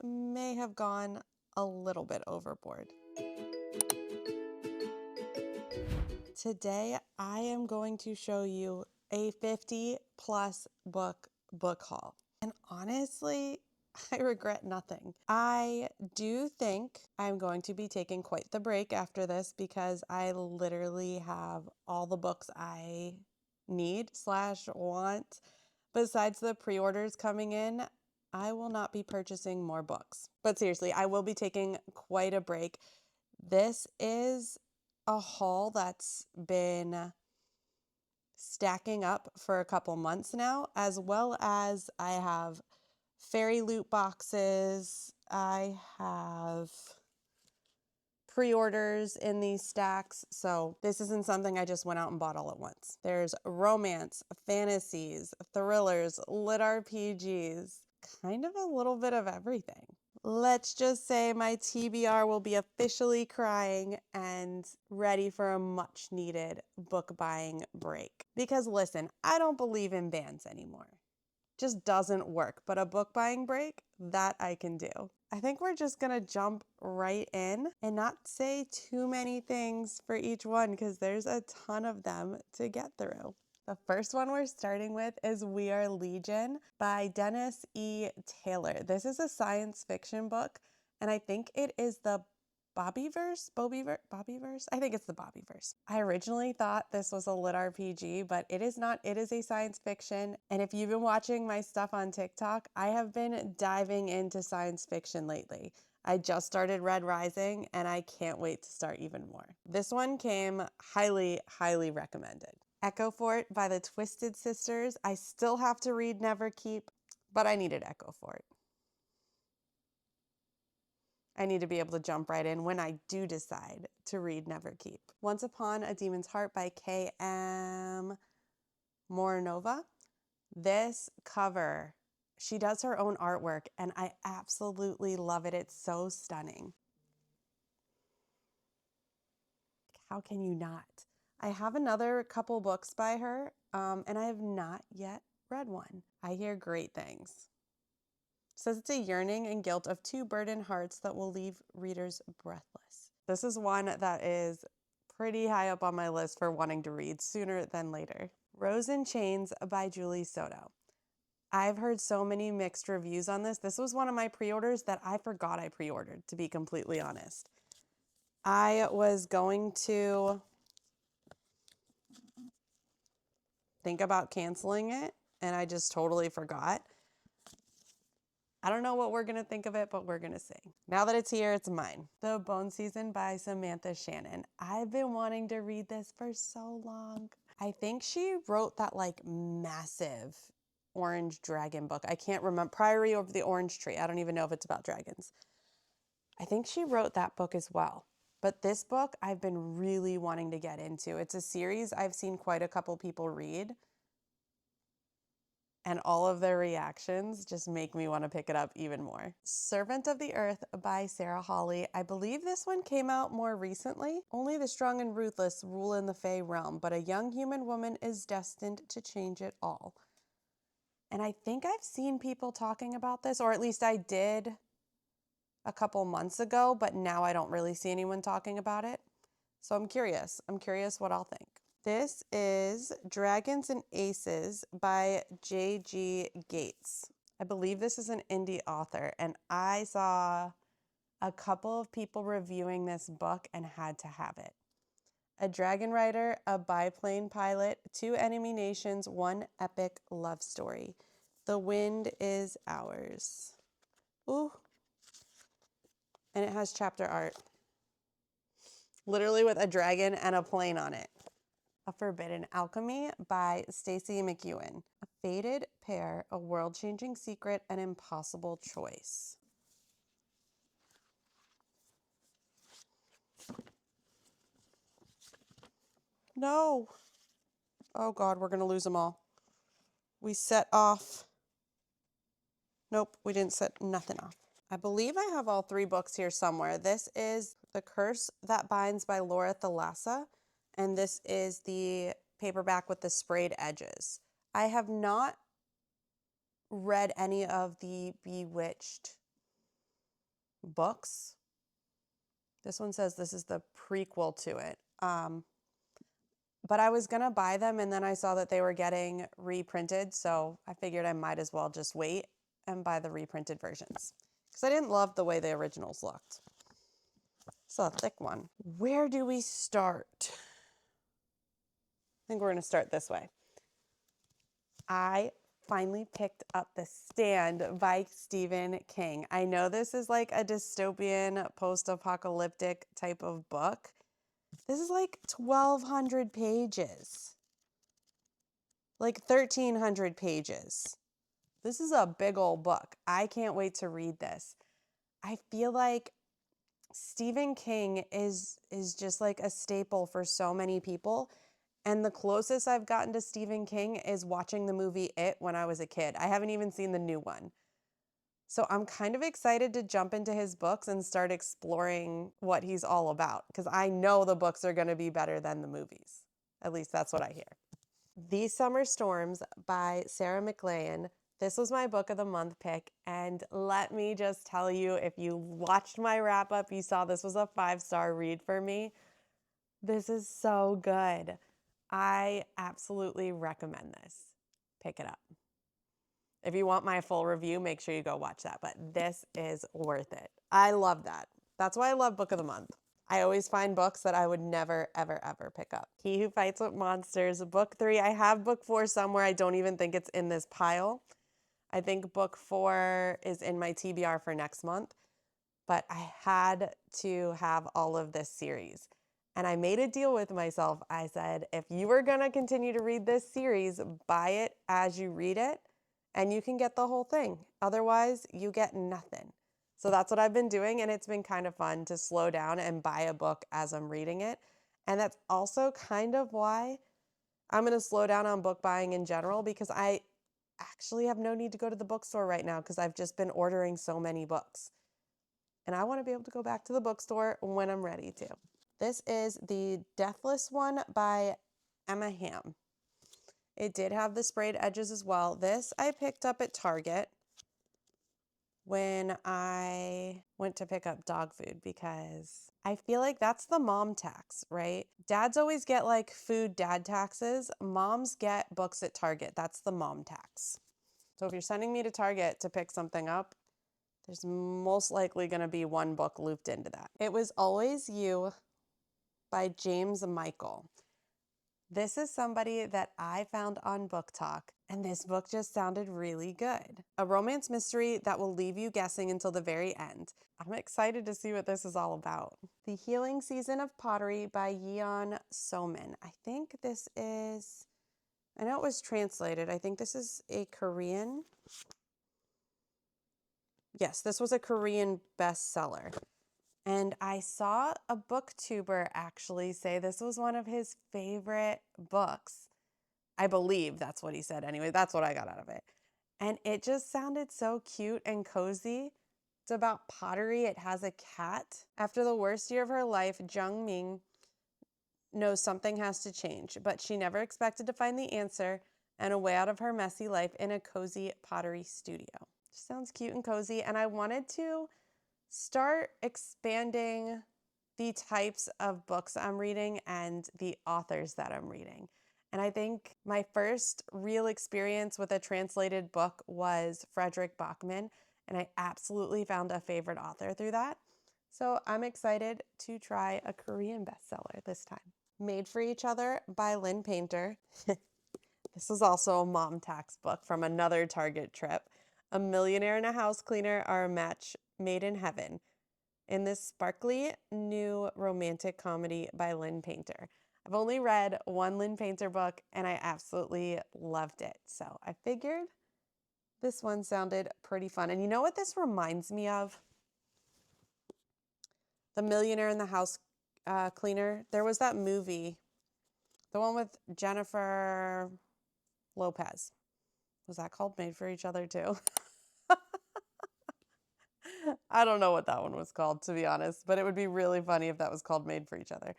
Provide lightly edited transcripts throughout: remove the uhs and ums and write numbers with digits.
may have gone a little bit overboard. Today, I am going to show you a 50+ book haul. And honestly, I regret nothing. I do think I'm going to be taking quite the break after this because I literally have all the books I need/want. Besides the pre-orders coming in, I will not be purchasing more books. But seriously, I will be taking quite a break. This is a haul that's been stacking up for a couple months now, as well as I have fairy loot boxes. I have pre-orders in these stacks. So this isn't something I just went out and bought all at once. There's romance, fantasies, thrillers, lit RPGs, kind of a little bit of everything. Let's just say my TBR will be officially crying and ready for a much needed book buying break. Because listen, I don't believe in bans anymore. Just doesn't work, but a book buying break, that I can do. I think we're just gonna jump right in and not say too many things for each one because there's a ton of them to get through. The first one we're starting with is We Are Legion by Dennis E. Taylor. This is a science fiction book, and I think it is the Bobbyverse? I think it's the Bobbyverse. I originally thought this was a lit RPG, but it is not. It is a science fiction. And if you've been watching my stuff on TikTok, I have been diving into science fiction lately. I just started Red Rising, and I can't wait to start even more. This one came highly, highly recommended. Echo Fort by the Twisted Sisters. I still have to read Neverkeep, but I needed Echo Fort. I need to be able to jump right in when I do decide to read Neverkeep. Once Upon a Demon's Heart by K.M. Moronova. This cover, she does her own artwork, and I absolutely love it. It's so stunning. How can you not? I have another couple books by her, and I have not yet read one. I hear great things. Says it's a yearning and guilt of two burdened hearts that will leave readers breathless. This is one that is pretty high up on my list for wanting to read sooner than later. Rose in Chains by Julie Soto. I've heard so many mixed reviews on this. This was one of my pre-orders that I forgot I pre-ordered, to be completely honest. I was going to think about canceling it, and I just totally forgot. I don't know what we're going to think of it, but we're going to see. Now that it's here, it's mine. The Bone Season by Samantha Shannon. I've been wanting to read this for so long. I think she wrote that like massive orange dragon book. I can't remember. Priory Over the Orange Tree. I don't even know if it's about dragons. I think she wrote that book as well. But this book I've been really wanting to get into. It's a series I've seen quite a couple people read. And all of their reactions just make me want to pick it up even more. Servant of the Earth by Sarah Hawley. I believe this one came out more recently. Only the strong and ruthless rule in the Fae realm, but a young human woman is destined to change it all. And I think I've seen people talking about this, or at least I did a couple months ago, but now I don't really see anyone talking about it. So I'm curious. I'm curious what I'll think. This is Dragons and Aces by J.G. Gates. I believe this is an indie author, and I saw a couple of people reviewing this book and had to have it. A dragon rider, a biplane pilot, two enemy nations, one epic love story. The wind is ours. Ooh. And it has chapter art. Literally with a dragon and a plane on it. A Forbidden Alchemy by Stacy McEwan. A fated pair, a world-changing secret, an impossible choice. No. Oh God, we're gonna lose them all. We set off. Nope, we didn't set nothing off. I believe I have all three books here somewhere. This is The Curse That Binds by Laura Thalassa, and this is the paperback with the sprayed edges. I have not read any of the Bewitched books. This one says this is the prequel to it. But I was going to buy them, and then I saw that they were getting reprinted, so I figured I might as well just wait and buy the reprinted versions because I didn't love the way the originals looked. It's a thick one. Where do we start? I think we're going to start this way. I finally picked up The Stand by Stephen King. I know this is like a dystopian, post-apocalyptic type of book. This is like 1,200 pages. Like 1,300 pages. This is a big old book. I can't wait to read this. I feel like Stephen King is just like a staple for so many people. And the closest I've gotten to Stephen King is watching the movie It when I was a kid. I haven't even seen the new one. So I'm kind of excited to jump into his books and start exploring what he's all about because I know the books are going to be better than the movies. At least that's what I hear. These Summer Storms by Sarah MacLean. This was my book of the month pick, and let me just tell you, if you watched my wrap up, you saw this was a 5-star read for me. This is so good. I absolutely recommend this. Pick it up. If you want my full review, make sure you go watch that, but this is worth it. I love that. That's why I love Book of the Month. I always find books that I would never, ever, ever pick up. He Who Fights with Monsters, book 3. I have book 4 somewhere. I don't even think it's in this pile. I think book 4 is in my TBR for next month, but I had to have all of this series. And I made a deal with myself. I said, if you were going to continue to read this series, buy it as you read it, and you can get the whole thing. Otherwise, you get nothing. So that's what I've been doing, and it's been kind of fun to slow down and buy a book as I'm reading it. And that's also kind of why I'm going to slow down on book buying in general, because I actually have no need to go to the bookstore right now because I've just been ordering so many books. And I want to be able to go back to the bookstore when I'm ready to. This is the Deathless One by Emma Ham. It did have the sprayed edges as well. This I picked up at Target when I went to pick up dog food because I feel like that's the mom tax, right? Dads always get like food dad taxes. Moms get books at Target. That's the mom tax. So if you're sending me to Target to pick something up, there's most likely going to be one book looped into that. It Was Always You by James Michael. This is somebody that I found on Book Talk, and this book just sounded really good. A romance mystery that will leave you guessing until the very end. I'm excited to see what this is all about. The Healing Season of Pottery by Yeon Somin. I think this is, I know it was translated. I think this is a Korean. Yes, this was a Korean bestseller. And I saw a booktuber actually say this was one of his favorite books. I believe that's what he said anyway. That's what I got out of it. And it just sounded so cute and cozy. It's about pottery. It has a cat. After the worst year of her life, Jung Ming knows something has to change, but she never expected to find the answer and a way out of her messy life in a cozy pottery studio. Just sounds cute and cozy. And I wanted to start expanding the types of books I'm reading and the authors that I'm reading. And I think my first real experience with a translated book was Frederick Bachman, and I absolutely found a favorite author through that. So I'm excited to try a Korean bestseller this time. Made for Each Other by Lynn Painter. This is also a mom tax book from another Target trip. A millionaire and a house cleaner are a match made in heaven in this sparkly new romantic comedy by Lynn Painter. I've only read one Lynn Painter book and I absolutely loved it. So I figured this one sounded pretty fun. And you know what this reminds me of? The Millionaire and the House Cleaner. There was that movie, the one with Jennifer Lopez. Was that called Made for Each Other too? I don't know what that one was called, to be honest, but it would be really funny if that was called Made for Each Other.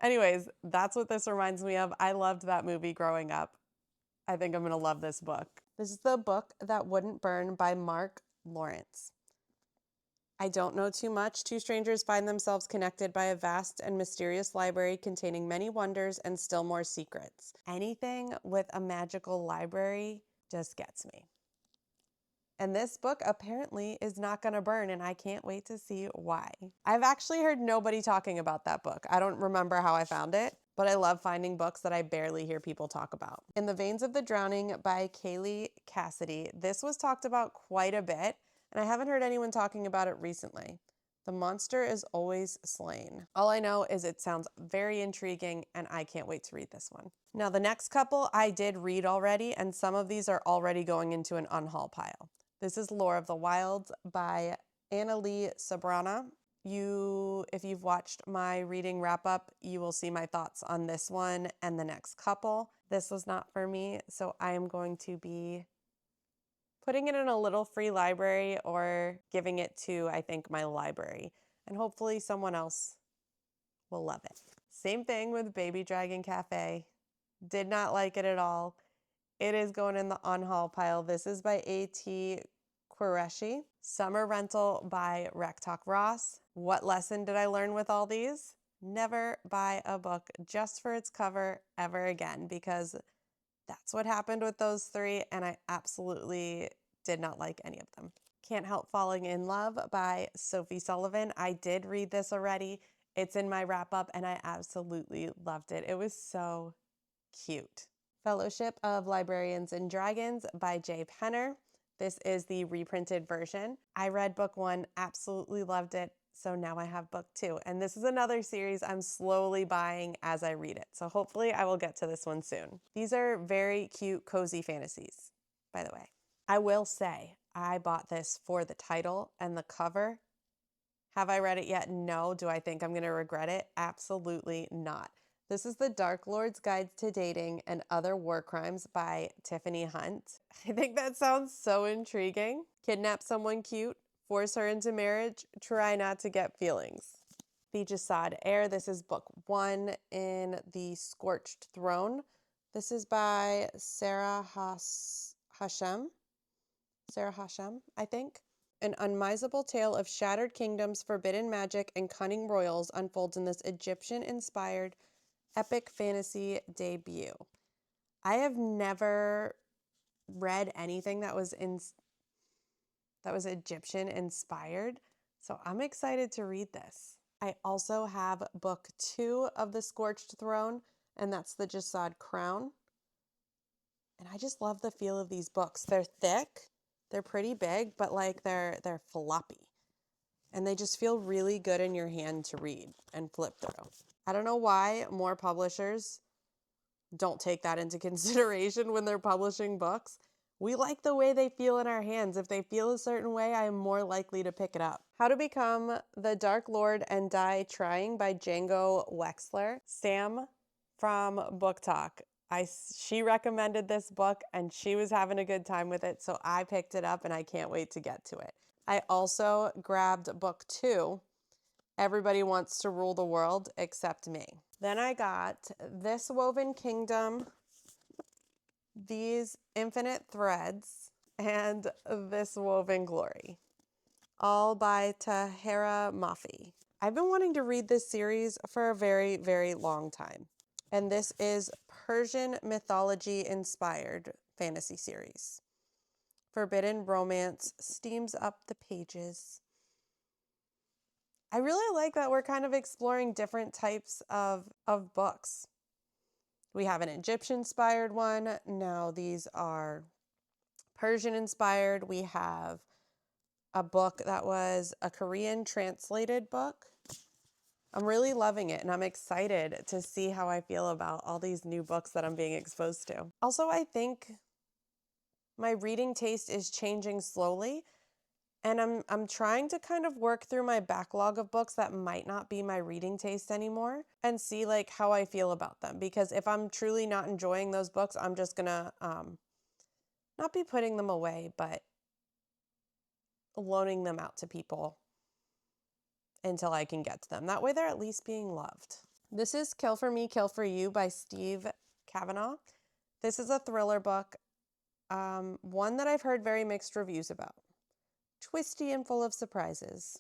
Anyways, that's what this reminds me of. I loved that movie growing up. I think I'm going to love this book. This is The Book That Wouldn't Burn by Mark Laurence. I don't know too much. Two strangers find themselves connected by a vast and mysterious library containing many wonders and still more secrets. Anything with a magical library just gets me. And this book apparently is not going to burn, and I can't wait to see why. I've actually heard nobody talking about that book. I don't remember how I found it, but I love finding books that I barely hear people talk about. In the Veins of the Drowning by Kaylie Cassidy, this was talked about quite a bit, and I haven't heard anyone talking about it recently. The monster is always slain. All I know is it sounds very intriguing, and I can't wait to read this one. Now, the next couple I did read already, and some of these are already going into an unhaul pile. This is Lore of the Wilds by Analeigh Sbrana. If you've watched my reading wrap up, you will see my thoughts on this one and the next couple. This was not for me, so I am going to be putting it in a little free library or giving it to, I think, my library. And hopefully someone else will love it. Same thing with Baby Dragon Cafe. Did not like it at all. It is going in the unhaul pile. This is by A.T. Quresi. Summer Rental by Rektok Ross. What lesson did I learn with all these? Never buy a book just for its cover ever again, because that's what happened with those three, and I absolutely did not like any of them. Can't Help Falling in Love by Sophie Sullivan. I did read this already. It's in my wrap up, and I absolutely loved it. It was so cute. Fellowship of Librarians and Dragons by J. Penner. This is the reprinted version. I read book 1, absolutely loved it. So now I have book 2. And this is another series I'm slowly buying as I read it. So hopefully I will get to this one soon. These are very cute, cozy fantasies, by the way. I will say I bought this for the title and the cover. Have I read it yet? No. Do I think I'm going to regret it? Absolutely not. This is The Dark Lord's Guide to Dating and Other War Crimes by Tiffany Hunt. I think that sounds so intriguing. Kidnap someone cute, force her into marriage, try not to get feelings. The Jasad Heir. This is book 1 in the Scorched Throne. This is by Sarah Hashem, I think. An unmisable tale of shattered kingdoms, forbidden magic, and cunning royals unfolds in this Egyptian-inspired epic fantasy debut. I have never read anything that was Egyptian inspired, so I'm excited to read this. I also have book 2 of the Scorched Throne, and that's the Jasad Crown. And I just love the feel of these books. They're thick, they're pretty big, but like they're floppy. And they just feel really good in your hand to read and flip through. I don't know why more publishers don't take that into consideration when they're publishing books. We like the way they feel in our hands. If they feel a certain way, I am more likely to pick it up. How to Become the Dark Lord and Die Trying by Django Wexler. Sam from Book Talk. She recommended this book and she was having a good time with it, so I picked it up and I can't wait to get to it. I also grabbed book 2, Everybody Wants to Rule the World Except Me. Then I got This Woven Kingdom, These Infinite Threads, and This Woven Glory, all by Tahera Mafi. I've been wanting to read this series for a very, very long time. And this is Persian mythology inspired fantasy series. Forbidden romance steams up the pages. I really like that we're kind of exploring different types of books. We have an Egyptian-inspired one. Now these are Persian-inspired. We have a book that was a Korean translated book. I'm really loving it, and I'm excited to see how I feel about all these new books that I'm being exposed to. Also, I think my reading taste is changing slowly. And I'm trying to kind of work through my backlog of books that might not be my reading taste anymore and see like how I feel about them. Because if I'm truly not enjoying those books, I'm just gonna not be putting them away, but loaning them out to people until I can get to them. That way they're at least being loved. This is Kill for Me, Kill for You by Steve Kavanaugh. This is a thriller book, one that I've heard very mixed reviews about. twisty and full of surprises.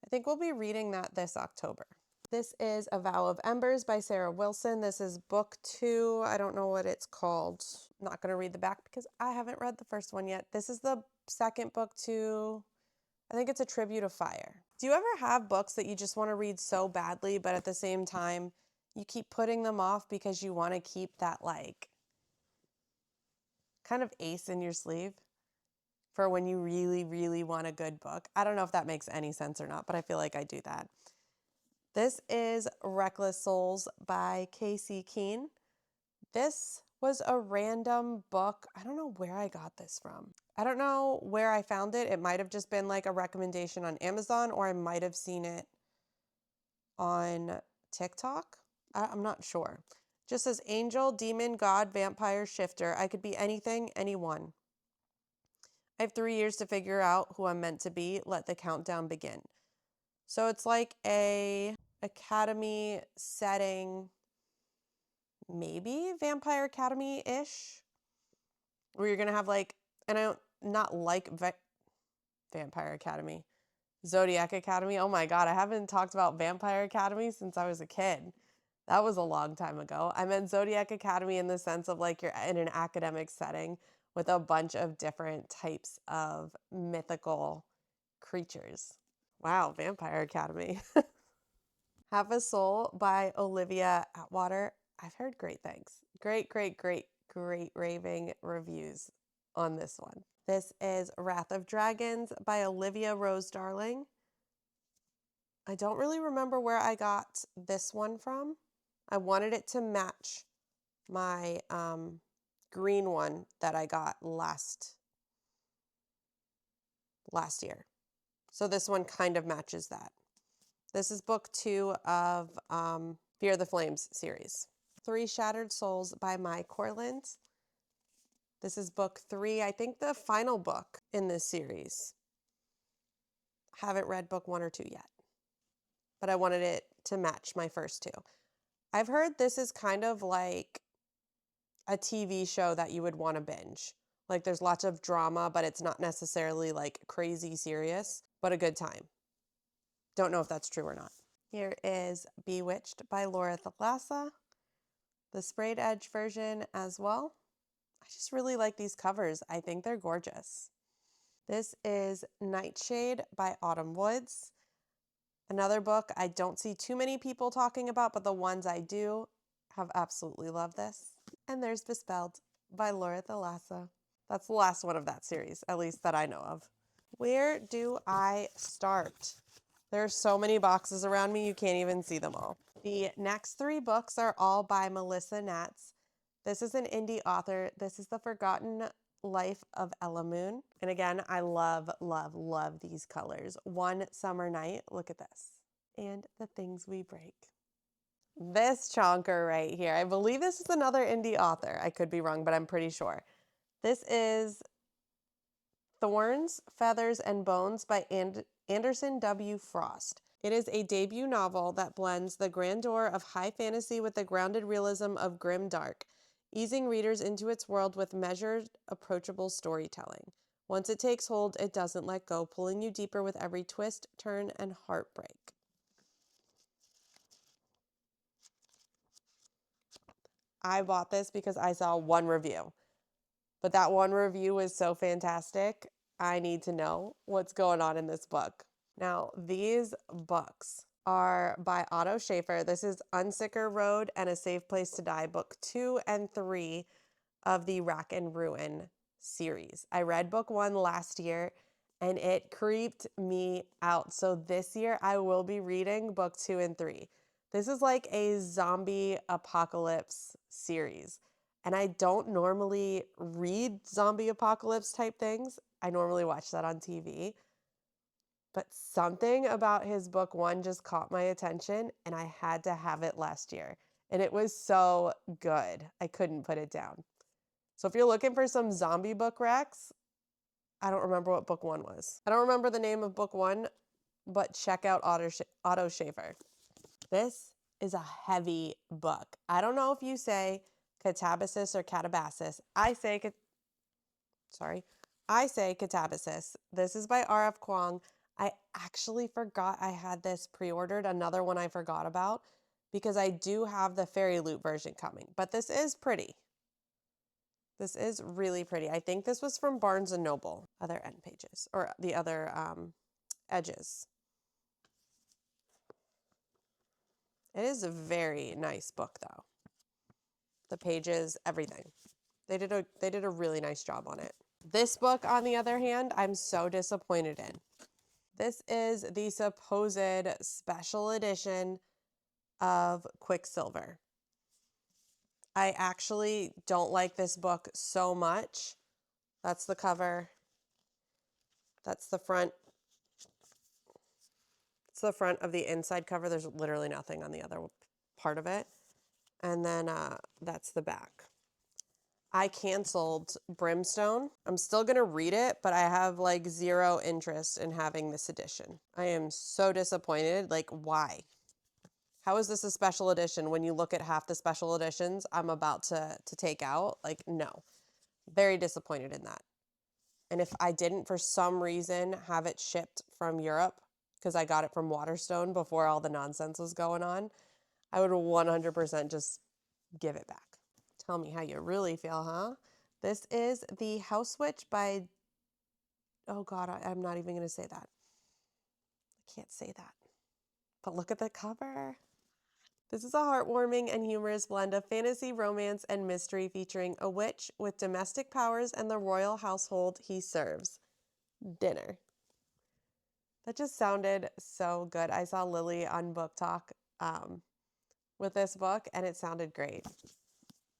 I think we'll be reading that this October. This is A Vow of Embers by Sarah Wilson. This is book 2. I don't know what it's called. I'm not going to read the back because I haven't read the first one yet. This is the second book to, I think it's A Tribute of Fire. Do you ever have books that you just want to read so badly, but at the same time, you keep putting them off because you want to keep that like kind of ace in your sleeve for when you really, really want a good book? I don't know if that makes any sense or not, but I feel like I do that. This is Reckless Souls by Casey Keene. This was a random book. I don't know where I got this from. I don't know where I found it. It might have just been like a recommendation on Amazon, or I might have seen it on TikTok. I'm not sure. Just says angel, demon, god, vampire, shifter. I could be anything, anyone. I have 3 years to figure out who I'm meant to be. Let the countdown begin. So it's like a academy setting, maybe Vampire Academy-ish, where you're going to have like, and I don't, not like Vampire Academy, Zodiac Academy. Oh my God, I haven't talked about Vampire Academy since I was a kid. That was a long time ago. I meant Zodiac Academy in the sense of like you're in an academic setting with a bunch of different types of mythical creatures. Wow, Vampire Academy. Have a Soul by Olivia Atwater. I've heard great things. Great raving reviews on this one. This is Wrath of Dragons by Olivia Rose Darling. I don't really remember where I got this one from. I wanted it to match my green one that I got last year. So this one kind of matches that. This is book 2 of Fear the Flames series. 3 Shattered Souls by Mai Corland. This is book 3, I think the final book in this series. Haven't read book 1 or 2 yet, but I wanted it to match my first 2. I've heard this is kind of like a TV show that you would want to binge. Like there's lots of drama, but it's not necessarily like crazy serious, but a good time. Don't know if that's true or not. Here is Bewitched by Laura Thalassa, the sprayed edge version as well. I just really like these covers. I think they're gorgeous. This is Nightshade by Autumn Woods. Another book I don't see too many people talking about, but the ones I do have absolutely loved this. And there's Bespelled by Laura Thalassa. That's the last one of that series, at least that I know of. Where do I start? There are so many boxes around me, you can't even see them all. The next 3 books are all by Melissa Natz. This is an indie author. This is The Forgotten Life of Ella Moon. And again, I love these colors. One Summer Night, look at this. And The Things We Break. This chonker right here, I believe this is another indie author. I could be wrong, but I'm pretty sure. This is Thorns, Feathers, and Bones by Anderson W. Frost. It is a debut novel that blends the grandeur of high fantasy with the grounded realism of grim dark, easing readers into its world with measured, approachable storytelling. Once it takes hold, it doesn't let go, pulling you deeper with every twist, turn, and heartbreak. I bought this because I saw one review, but that one review was so fantastic. I need to know what's going on in this book. Now, these books are by Otto Schaefer. This is Unsicker Road and A Safe Place to Die, book 2 and 3 of the Rack and Ruin series. I read book 1 last year and it creeped me out. So this year I will be reading book 2 and 3. This is like a zombie apocalypse series. And I don't normally read zombie apocalypse type things. I normally watch that on TV. But something about his book 1 just caught my attention and I had to have it last year. And it was so good. I couldn't put it down. So if you're looking for some zombie book racks, I don't remember what book 1 was. I don't remember the name of book 1, but check out Otto Schaefer. This is a heavy book. I don't know if you say catabasis or catabasis. I I say Catabasis. This is by R.F. Kuang. I actually forgot I had this pre-ordered, another one I forgot about, because I do have the Fairy Loot version coming. But this is pretty. This is really pretty. I think this was from Barnes & Noble. Other end pages, or the other edges. It is a very nice book, though. The pages, everything. They did a really nice job on it. This book, on the other hand, I'm so disappointed in. This is the supposed special edition of Quicksilver. I actually don't like this book so much. That's the cover. That's the front. It's the front of the inside cover. There's literally nothing on the other part of it. And then that's the back. I canceled Brimstone. I'm still going to read it, but I have like zero interest in having this edition. I am so disappointed. Like, why? How is this a special edition when you look at half the special editions I'm about to take out? Like, no. Very disappointed in that. And if I didn't, for some reason, have it shipped from Europe, because I got it from Waterstone before all the nonsense was going on, I would 100% just give it back. Tell me how you really feel, huh? This is The House Witch by, oh God, I'm not even going to say that. I can't say that. But look at the cover. This is a heartwarming and humorous blend of fantasy, romance, and mystery featuring a witch with domestic powers and the royal household he serves. Dinner. That just sounded so good. I saw Lily on Book Talk with this book, and it sounded great.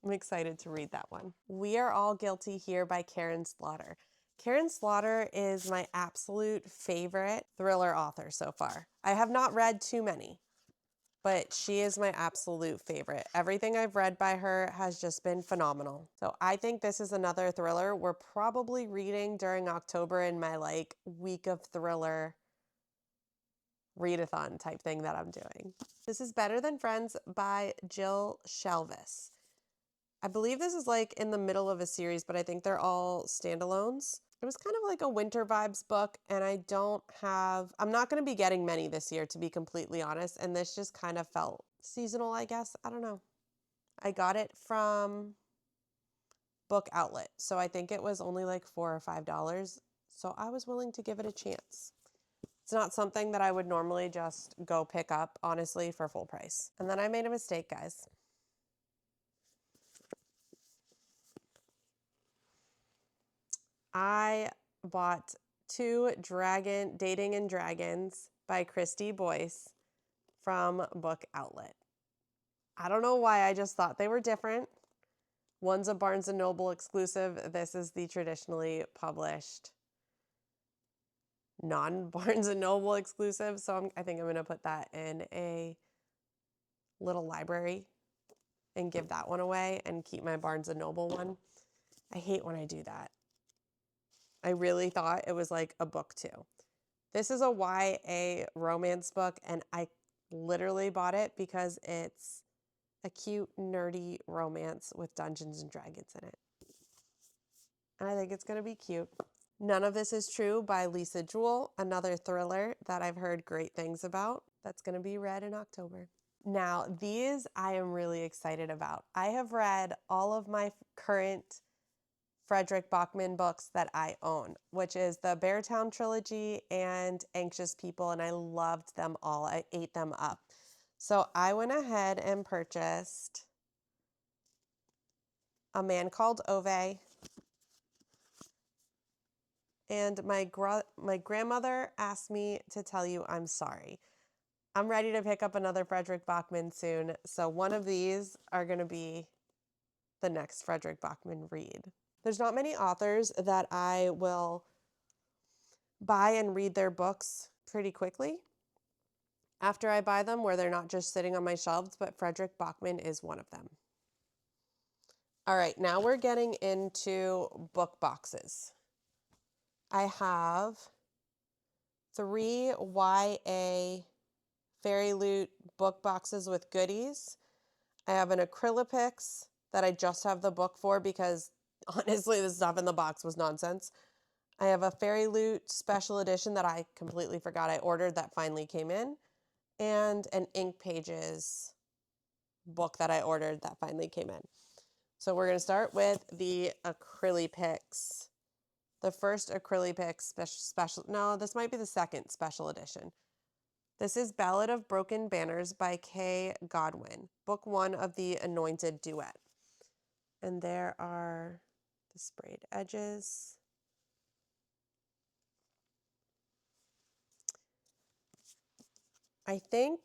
I'm excited to read that one. We Are All Guilty Here by Karen Slaughter. Karen Slaughter is my absolute favorite thriller author so far. I have not read too many, but she is my absolute favorite. Everything I've read by her has just been phenomenal. So I think this is another thriller we're probably reading during October in my like week of thriller readathon type thing that I'm doing. This is Better Than Friends by Jill Shelvis. I believe this is like in the middle of a series, but I think they're all standalones. It was kind of like a winter vibes book, and I'm not going to be getting many this year, to be completely honest, and this just kind of felt seasonal, I guess. I don't know. I got it from Book Outlet, so I think it was only like $4 or $5, so I was willing to give it a chance. It's not something that I would normally just go pick up, honestly, for full price. And then I made a mistake, guys. I bought 2 Dating and Dragons by Christy Boyce from Book Outlet. I don't know why, I just thought they were different. One's a Barnes & Noble exclusive. This is the traditionally published non-Barnes & Noble exclusive. So I think I'm going to put that in a little library and give that one away and keep my Barnes & Noble one. I hate when I do that. I really thought it was like a book too. This is a YA romance book, and I literally bought it because it's a cute, nerdy romance with Dungeons and Dragons in it. And I think it's going to be cute. None of This Is True by Lisa Jewell, another thriller that I've heard great things about. That's going to be read in October. Now, these I am really excited about. I have read all of my current Frederick Bachman books that I own, which is the Beartown trilogy and Anxious People, and I loved them all. I ate them up. So I went ahead and purchased A Man Called Ove, and my grandmother asked me to tell you I'm sorry. I'm ready to pick up another Frederick Bachman soon, so one of these are going to be the next Frederick Bachman read. There's not many authors that I will buy and read their books pretty quickly after I buy them, where they're not just sitting on my shelves, but Frederick Bachman is one of them. All right, now we're getting into book boxes. I have 3 YA Fairy Loot book boxes with goodies. I have an Acrylopix that I just have the book for because honestly the stuff in the box was nonsense. I have a Fairy Loot special edition that I completely forgot I ordered that finally came in, and an Ink Pages book that I ordered that finally came in. So we're going to start with the Acrylics. The first Acrylics special, no, this might be the second special edition. This is Ballad of Broken Banners by K. Godwin, book 1 of the Anointed Duet. And there are the sprayed edges. I think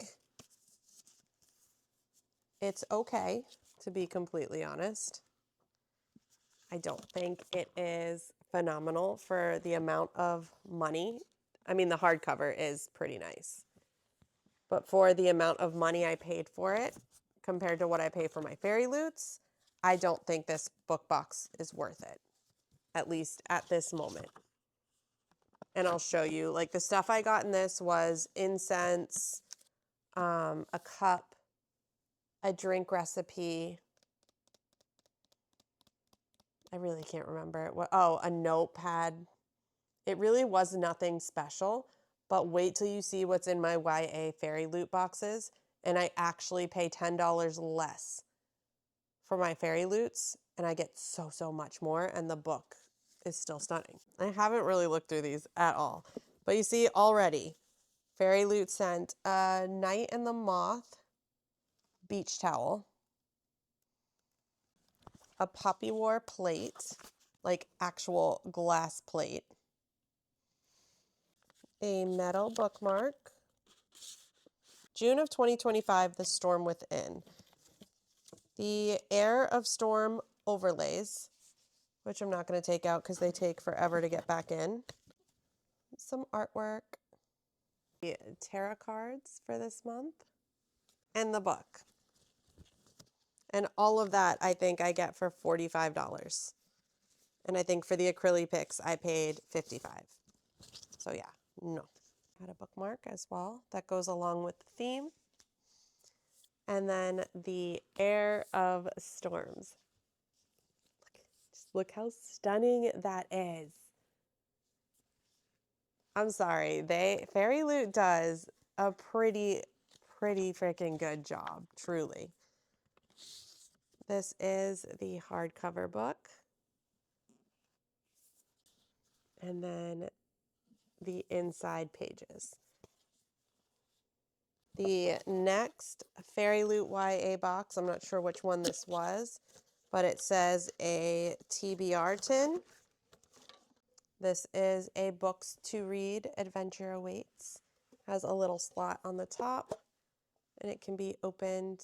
it's okay, to be completely honest. I don't think it is phenomenal for the amount of money. I mean, the hardcover is pretty nice. But for the amount of money I paid for it, compared to what I pay for my Fairy Loots, I don't think this book box is worth it, at least at this moment. And I'll show you, like, the stuff I got in this was incense, a cup, a drink recipe. I really can't remember. Oh, a notepad. It really was nothing special, but wait till you see what's in my YA Fairy Loot boxes, and I actually pay $10 less for my Fairy Loots, and I get so much more, and the book is still stunning. I haven't really looked through these at all, but you see already, Fairy Loot sent a Night and the Moth beach towel, a Poppy War plate, like actual glass plate, a metal bookmark, June of 2025, The Storm Within, the Air of Storm overlays, which I'm not going to take out because they take forever to get back in, some artwork, the tarot cards for this month, and the book. And all of that I think I get for $45. And I think for the Acrylics I paid $55. So yeah, no. Got a bookmark as well that goes along with the theme. And then the Air of Storms. Just look how stunning that is. I'm sorry, Fairy Loot does a pretty freaking good job, truly. This is the hardcover book. And then the inside pages. The next Fairy Loot YA box, I'm not sure which one this was, but it says a TBR tin. This is a books to read, Adventure Awaits. Has a little slot on the top, and it can be opened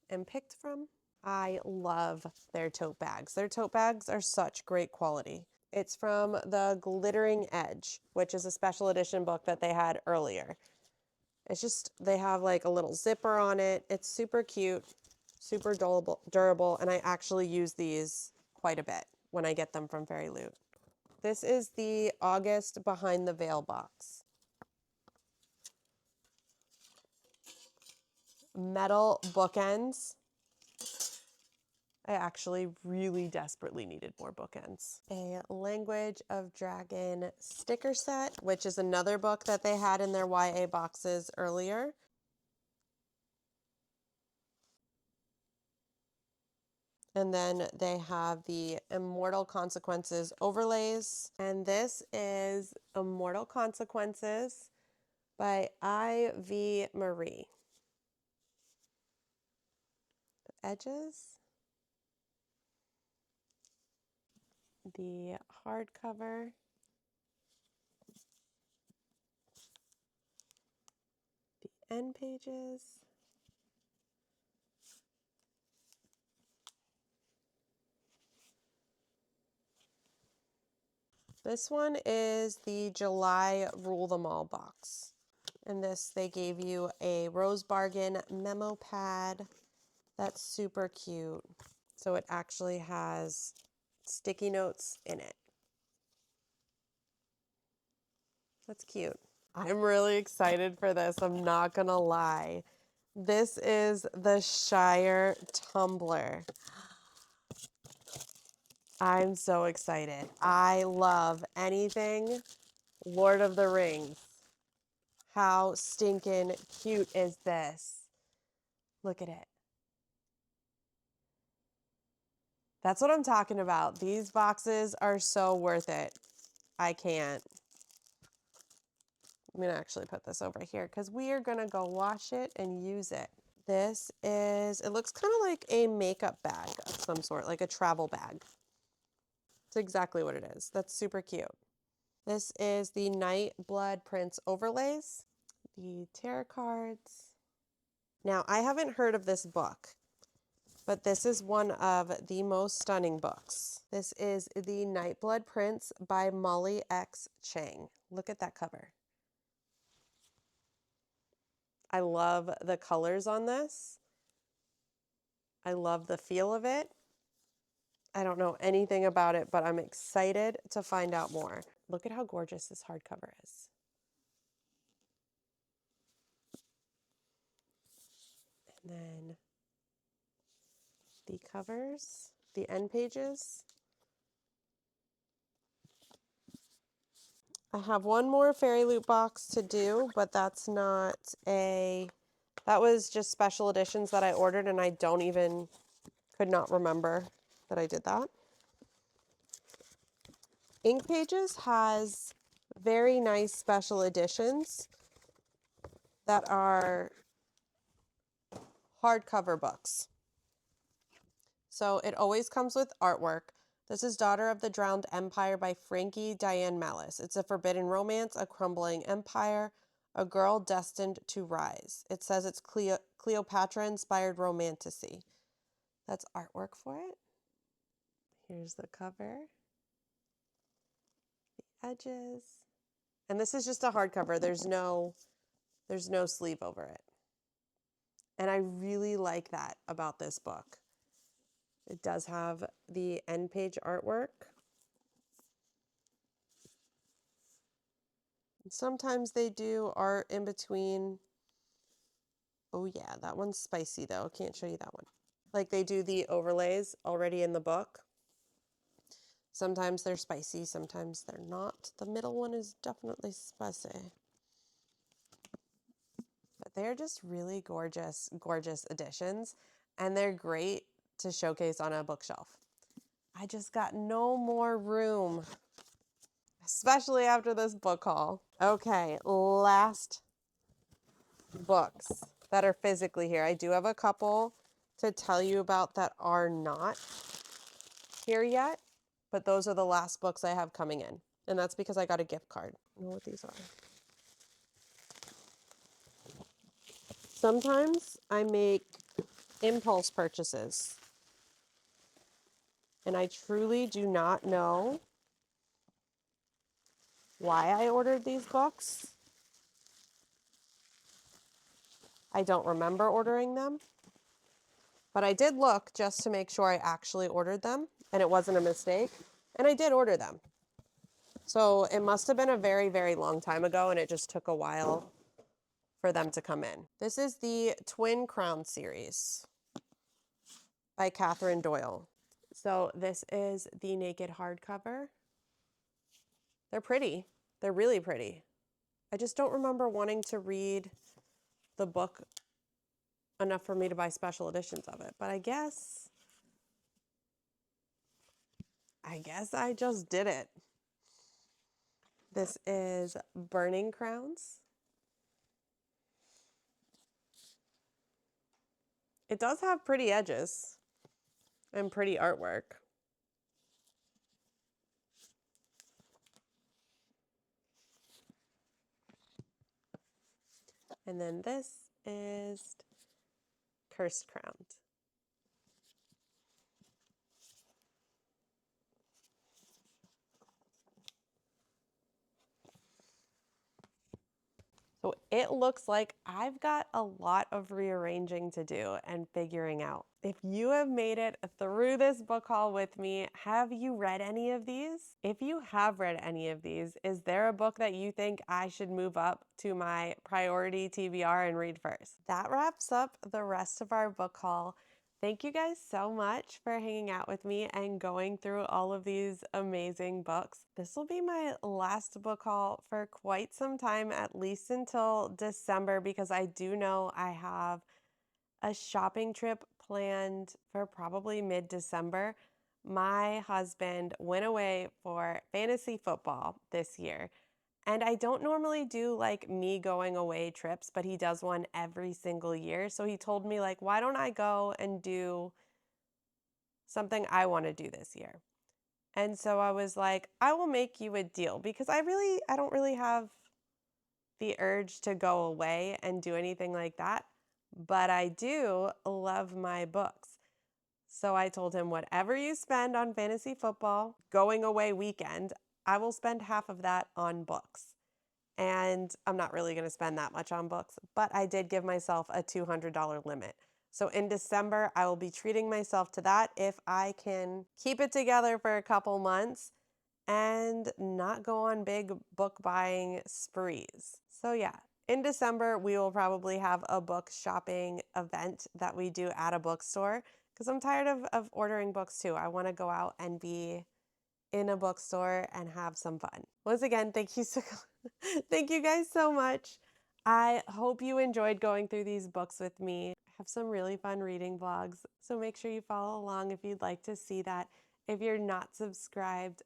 and picked from. I love their tote bags. Their tote bags are such great quality. It's from the Glittering Edge, which is a special edition book that they had earlier. It's just, they have like a little zipper on it. It's super cute, super durable, and I actually use these quite a bit when I get them from Fairy Loot. This is the August Behind the Veil box. Metal bookends. I actually really desperately needed more bookends. A Language of Dragon sticker set, which is another book that they had in their YA boxes earlier. And then they have the Immortal Consequences overlays. And this is Immortal Consequences by I.V. Marie. Edges. The hardcover. The end pages. This one is the July Rule Them All box. In this, they gave you a Rose Bargain memo pad. That's super cute. So it actually has sticky notes in it. That's cute. I'm really excited for this. I'm not gonna lie. This is the Shire tumbler. I'm so excited. I love anything Lord of the Rings. How stinking cute is this? Look at it. That's what I'm talking about. These boxes are so worth it. I can't. I'm going to actually put this over here because we are going to go wash it and use it. This is, it looks kind of like a makeup bag of some sort, like a travel bag. It's exactly what it is. That's super cute. This is the Night Blood Prince overlays, the tarot cards. Now, I haven't heard of this book, but this is one of the most stunning books. This is the Nightblood Prince by Molly X. Chang. Look at that cover. I love the colors on this. I love the feel of it. I don't know anything about it, but I'm excited to find out more. Look at how gorgeous this hardcover is. And then the covers, the end pages. I have one more fairy loot box to do, but that's not a, that was just special editions that I ordered and I could not remember that I did that. Ink Pages has very nice special editions that are hardcover books. So it always comes with artwork. This is Daughter of the Drowned Empire by Frankie Diane Malice. It's a forbidden romance, a crumbling empire, a girl destined to rise. It says it's Cleopatra-inspired romantasy. That's artwork for it. Here's the cover. The edges. And this is just a hardcover. There's no sleeve over it. And I really like that about this book. It does have the end page artwork. Sometimes they do art in between. Oh yeah, that one's spicy though. Can't show you that one. Like they do the overlays already in the book. Sometimes they're spicy, sometimes they're not. The middle one is definitely spicy. But they're just really gorgeous, gorgeous editions. And they're great to showcase on a bookshelf. I just got no more room, especially after this book haul. Okay, last books that are physically here. I do have a couple to tell you about that are not here yet, but those are the last books I have coming in. And that's because I got a gift card. I don't know what these are. Sometimes I make impulse purchases, and I truly do not know why I ordered these books. I don't remember ordering them, but I did look just to make sure I actually ordered them and it wasn't a mistake, and I did order them. So it must have been a very, very long time ago, and it just took a while for them to come in. This is the Twin Crown series by Catherine Doyle. So this is the naked hardcover. They're pretty. They're really pretty. I just don't remember wanting to read the book enough for me to buy special editions of it. But I guess I just did it. This is Burning Crowns. It does have pretty edges and pretty artwork. And then this is Cursed Crowned. So it looks like I've got a lot of rearranging to do and figuring out. If you have made it through this book haul with me, have you read any of these? If you have read any of these, is there a book that you think I should move up to my priority TBR and read first? That wraps up the rest of our book haul. Thank you guys so much for hanging out with me and going through all of these amazing books. This will be my last book haul for quite some time, at least until December, because I do know I have a shopping trip planned for probably mid-December. My husband went away for fantasy football this year. And I don't normally do like me going away trips, but he does one every single year. So he told me like, why don't I go and do something I want to do this year? And so I was like, I will make you a deal because I don't really have the urge to go away and do anything like that, but I do love my books. So I told him, whatever you spend on fantasy football, going away weekend, I will spend half of that on books. And I'm not really going to spend that much on books, but I did give myself a $200 limit. So in December, I will be treating myself to that if I can keep it together for a couple months and not go on big book buying sprees. So yeah, in December, we will probably have a book shopping event that we do at a bookstore because I'm tired of ordering books too. I want to go out and be in a bookstore and have some fun. Once again, thank you guys so much. I hope you enjoyed going through these books with me. I have some really fun reading vlogs, so make sure you follow along if you'd like to see that. If you're not subscribed,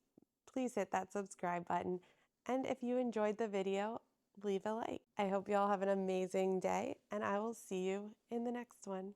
please hit that subscribe button. And if you enjoyed the video, leave a like. I hope you all have an amazing day, and I will see you in the next one.